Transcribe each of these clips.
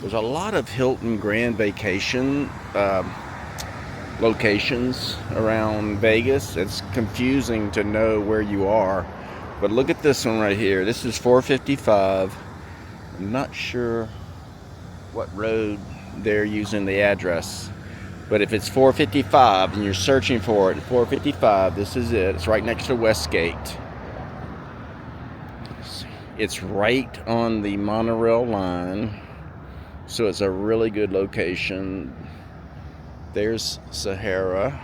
There's a lot of Hilton Grand Vacation locations around Vegas. It's confusing to know where you are. But look at this one right here. This is 455. I'm not sure what road they're using the address. But if it's 455 and you're searching for it, 455, this is it. It's right next to Westgate. It's right on the monorail line. So it's a really good location. There's Sahara.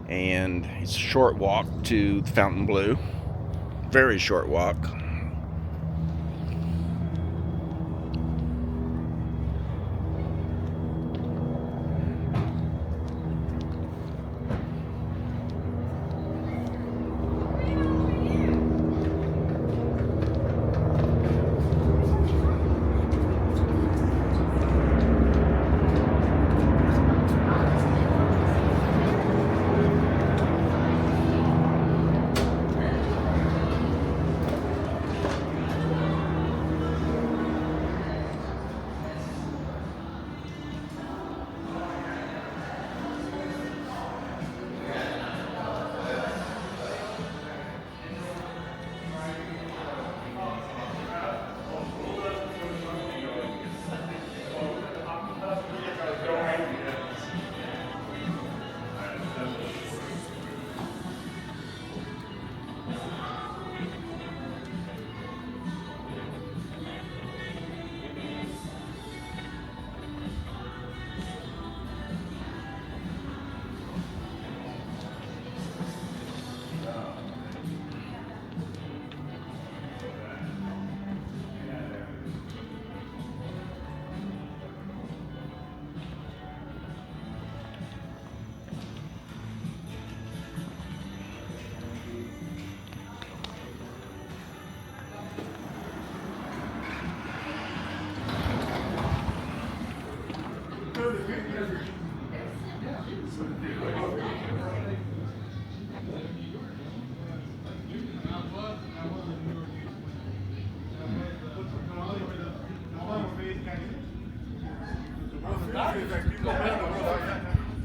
And it's a short walk to Fontainebleau. Very short walk.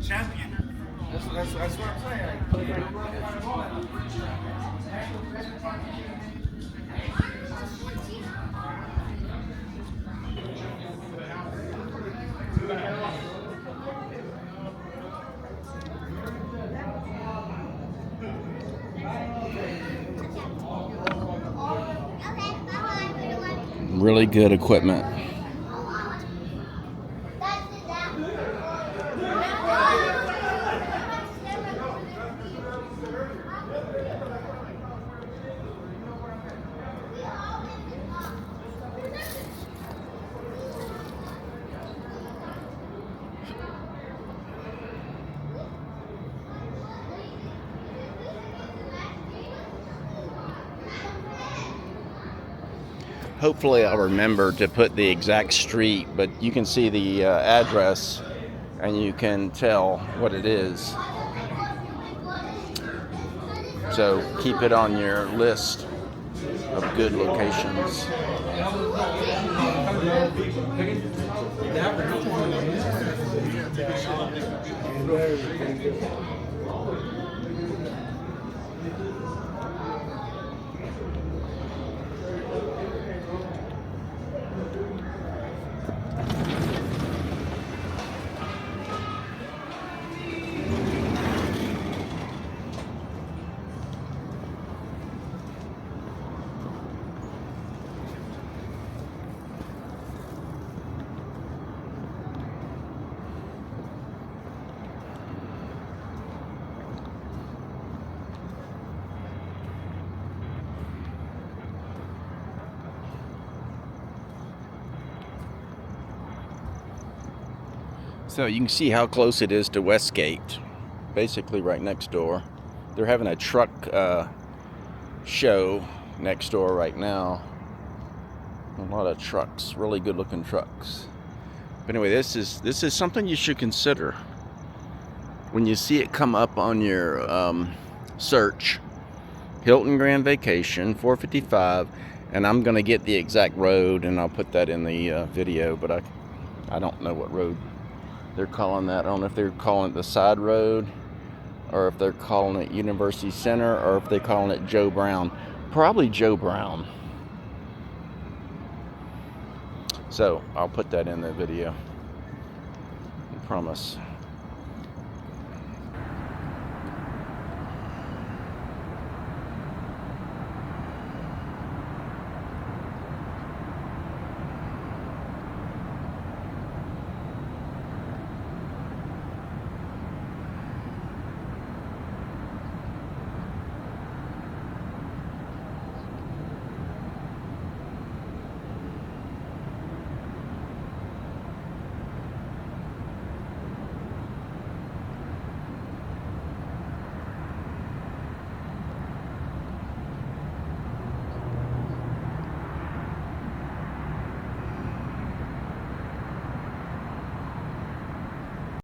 Champion. That's what I'm saying. Really good equipment. Hopefully I'll remember to put the exact street, but you can see the address and you can tell what it is. So keep it on your list of good locations. So you can see how close it is to Westgate, basically right next door. They're having a truck show next door right now. A lot of trucks, really good looking trucks. But anyway, this is something you should consider when you see it come up on your search. Hilton Grand Vacation, 455, And I'm going to get the exact road, and I'll put that in the video, but I don't know what road they're calling that. I don't know if they're calling it the side road, or if they're calling it University Center, or if they're calling it Joe Brown. Probably Joe Brown. So I'll put that in the video. I promise.